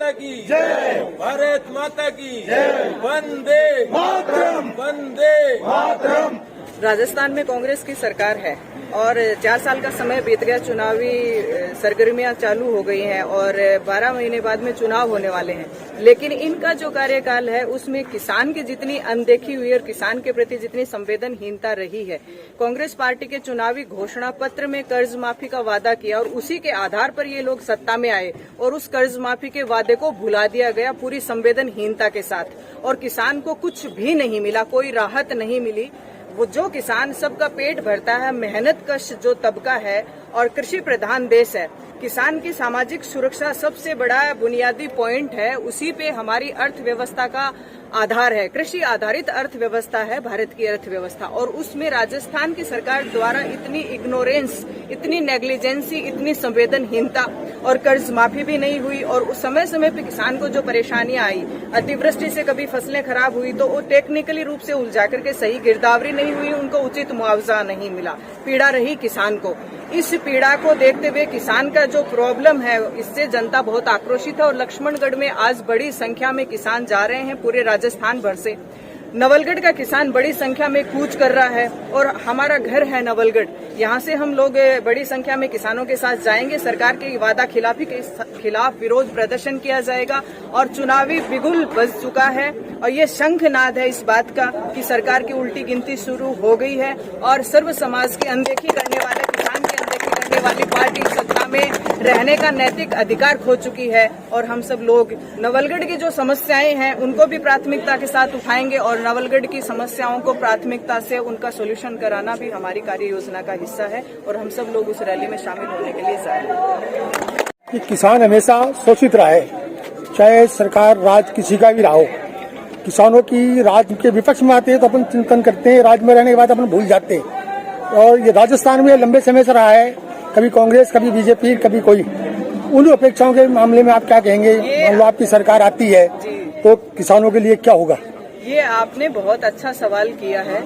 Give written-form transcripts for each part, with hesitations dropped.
माता की जय, भारत माता की जय, वंदे मातरम, वंदे मातरम। राजस्थान में कांग्रेस की सरकार है और 4 साल का समय बीत गया, चुनावी सरगर्मियां चालू हो गई हैं और 12 महीने बाद में चुनाव होने वाले हैं। लेकिन इनका जो कार्यकाल है उसमें किसान की जितनी अनदेखी हुई और किसान के प्रति जितनी संवेदनहीनता रही है, कांग्रेस पार्टी के चुनावी घोषणा पत्र में कर्ज माफी का वादा किया और उसी के आधार पर ये लोग सत्ता में आए और उस कर्ज माफी के वादे को भुला दिया गया पूरी संवेदनहीनता के साथ और किसान को कुछ भी नहीं मिला, कोई राहत नहीं मिली। वो जो किसान सबका पेट भरता है, मेहनत कश जो तबका है और कृषि प्रधान देश है, किसान की सामाजिक सुरक्षा सबसे बड़ा बुनियादी पॉइंट है। उसी पे हमारी अर्थव्यवस्था का आधार है। कृषि आधारित अर्थव्यवस्था है भारत की अर्थव्यवस्था और उसमें राजस्थान की सरकार द्वारा इतनी इग्नोरेंस, इतनी नेग्लिजेंसी, इतनी संवेदनहीनता और कर्ज माफी भी नहीं हुई और उस समय समय पे किसान को जो परेशानियां आई, अतिवृष्टि से कभी फसलें खराब हुई तो वो टेक्निकली रूप से उलझा करके सही गिरदावरी नहीं हुई, उनको उचित मुआवजा नहीं मिला, पीड़ा रही किसान को। इस पीड़ा को देखते हुए किसान का जो प्रॉब्लम है, इससे जनता बहुत आक्रोशित है और लक्ष्मणगढ़ में आज बड़ी संख्या में किसान जा रहे हैं पूरे राजस्थान भर से। नवलगढ़ का किसान बड़ी संख्या में कूच कर रहा है और हमारा घर है नवलगढ़, यहाँ से हम लोग बड़ी संख्या में किसानों के साथ जाएंगे। सरकार के वादा खिलाफी के खिलाफ विरोध प्रदर्शन किया जाएगा और चुनावी बिगुल बज चुका है और ये शंखनाद है इस बात का कि सरकार की उल्टी गिनती शुरू हो गई है और सर्व समाज की अनदेखी करने वाले, किसान की अनदेखी करने वाली पार्टी सत्ता में रहने का नैतिक अधिकार खो चुकी है। और हम सब लोग नवलगढ़ की जो समस्याएं हैं उनको भी प्राथमिकता के साथ उठाएंगे और नवलगढ़ की समस्याओं को प्राथमिकता से उनका सोल्यूशन कराना भी हमारी कार्य योजना का हिस्सा है और हम सब लोग उस रैली में शामिल होने के लिए जा रहे हैं। किसान हमेशा शोषित रहा है, चाहे सरकार राज किसी का भी रहा हो। किसानों की राज के विपक्ष में आते हैं तो अपन चिंतन करते हैं, राज में रहने के बाद अपन भूल जाते हैं। और ये राजस्थान में लंबे समय से रहा है, कभी कांग्रेस, कभी बीजेपी, कभी कोई। उन अपेक्षाओं के मामले में आप क्या कहेंगे? मान लो आपकी सरकार आती है तो किसानों के लिए क्या होगा? ये आपने बहुत अच्छा सवाल किया है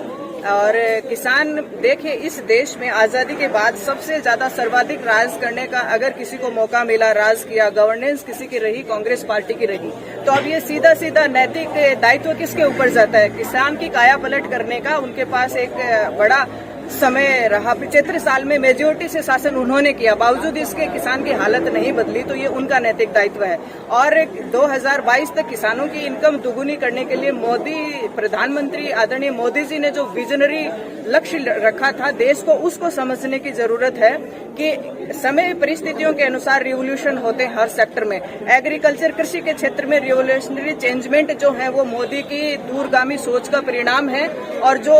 और किसान देखिए, इस देश में आजादी के बाद सबसे ज्यादा सर्वाधिक राज करने का अगर किसी को मौका मिला, राज किया, गवर्नेंस किसी की रही, कांग्रेस पार्टी की रही, तो अब ये सीधा सीधा नैतिक दायित्व किसके ऊपर जाता है? किसान की काया पलट करने का उनके पास एक बड़ा समय रहा। 75 साल में मेजोरिटी से शासन उन्होंने किया, बावजूद इसके किसान की हालत नहीं बदली, तो ये उनका नैतिक दायित्व है। और 2022 तक किसानों की इनकम दुगुनी करने के लिए मोदी प्रधानमंत्री आदरणीय मोदी जी ने जो विजनरी लक्ष्य रखा था देश को, उसको समझने की जरूरत है कि समय परिस्थितियों के अनुसार रिवोल्यूशन होते हैं हर सेक्टर में। एग्रीकल्चर, कृषि के क्षेत्र में रिवोल्यूशनरी चेंजमेंट जो है वो मोदी की दूरगामी सोच का परिणाम है और जो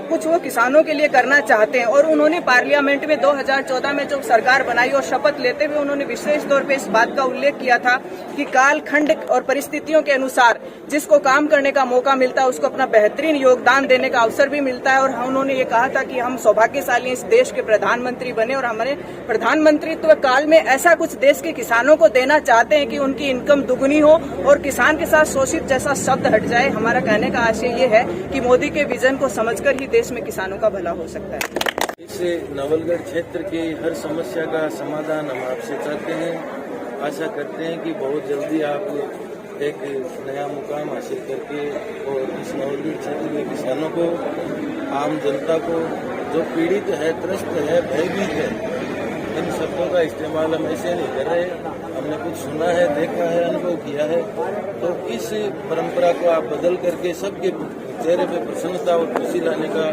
कुछ वो किसानों के लिए करना चाहते हैं। और उन्होंने पार्लियामेंट में 2014 में जो सरकार बनाई और शपथ लेते हुए उन्होंने विशेष तौर पे इस बात का उल्लेख किया था कि कालखंड और परिस्थितियों के अनुसार जिसको काम करने का मौका मिलता है उसको अपना बेहतरीन योगदान देने का अवसर भी मिलता है। और उन्होंने ये कहा था कि हम सौभाग्यशाली इस देश के प्रधानमंत्री बने और हमारे प्रधानमंत्रित्व काल में ऐसा कुछ देश के किसानों को देना चाहते हैं कि उनकी इनकम दुगुनी हो और किसान के साथ शोषित जैसा शब्द हट जाए। हमारा कहने का आशय ये है कि मोदी के विजन को समझकर ही देश में किसानों का भला हो सकता है। इससे नवलगढ़ क्षेत्र की हर समस्या का समाधान हम आपसे चाहते हैं। आशा करते हैं कि बहुत जल्दी आप एक नया मुकाम हासिल करके और इस नवलगढ़ क्षेत्र के किसानों को, आम जनता को जो पीड़ित है, त्रस्त है, भयभीत है, इन शब्दों का इस्तेमाल हम ऐसे नहीं कर रहे। हमने कुछ सुना है, देखा है, अनुभव किया है, तो इस परंपरा को आप बदल करके सबके चेहरे पे प्रसन्नता और खुशी लाने का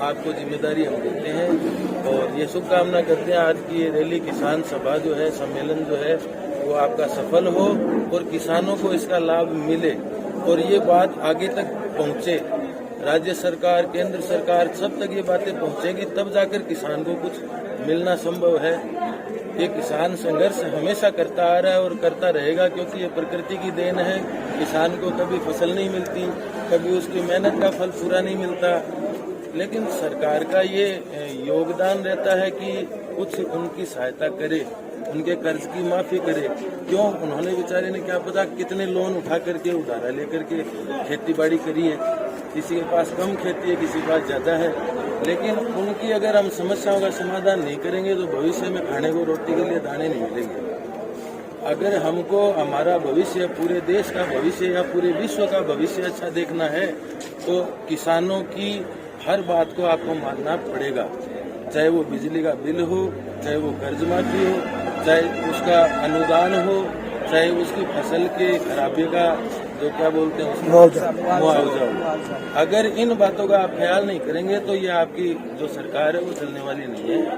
आपको जिम्मेदारी हम देते हैं और ये शुभकामना करते हैं आज की ये रैली, किसान सभा जो है, सम्मेलन जो है, वो आपका सफल हो और किसानों को इसका लाभ मिले और ये बात आगे तक पहुंचे। राज्य सरकार, केंद्र सरकार, सब तक ये बातें पहुंचेगी तब जाकर किसान को कुछ मिलना संभव है। ये किसान संघर्ष हमेशा करता आ रहा है और करता रहेगा क्योंकि ये प्रकृति की देन है। किसान को कभी फसल नहीं मिलती, कभी उसकी मेहनत का फल पूरा नहीं मिलता, लेकिन सरकार का ये योगदान रहता है कि कुछ उनकी सहायता करे, उनके कर्ज की माफी करे। क्यों? उन्होंने बेचारे ने क्या पता कितने लोन उठा करके, उधारा लेकर के खेती बाड़ी करी है। किसी के पास कम खेती है, किसी के पास ज्यादा है, लेकिन उनकी अगर हम समस्याओं का समाधान नहीं करेंगे तो भविष्य में खाने को रोटी के लिए दाने नहीं मिलेंगे। अगर हमको हमारा भविष्य, पूरे देश का भविष्य या पूरे विश्व का भविष्य अच्छा देखना है तो किसानों की हर बात को आपको मानना पड़ेगा, चाहे वो बिजली का बिल हो, चाहे वो कर्ज माफी हो, चाहे उसका अनुदान हो, चाहे उसकी फसल के खराबी का जो क्या बोलते हैं उसको मुआवजा हो। अगर इन बातों का आप ख्याल नहीं करेंगे तो ये आपकी जो सरकार है वो चलने वाली नहीं है।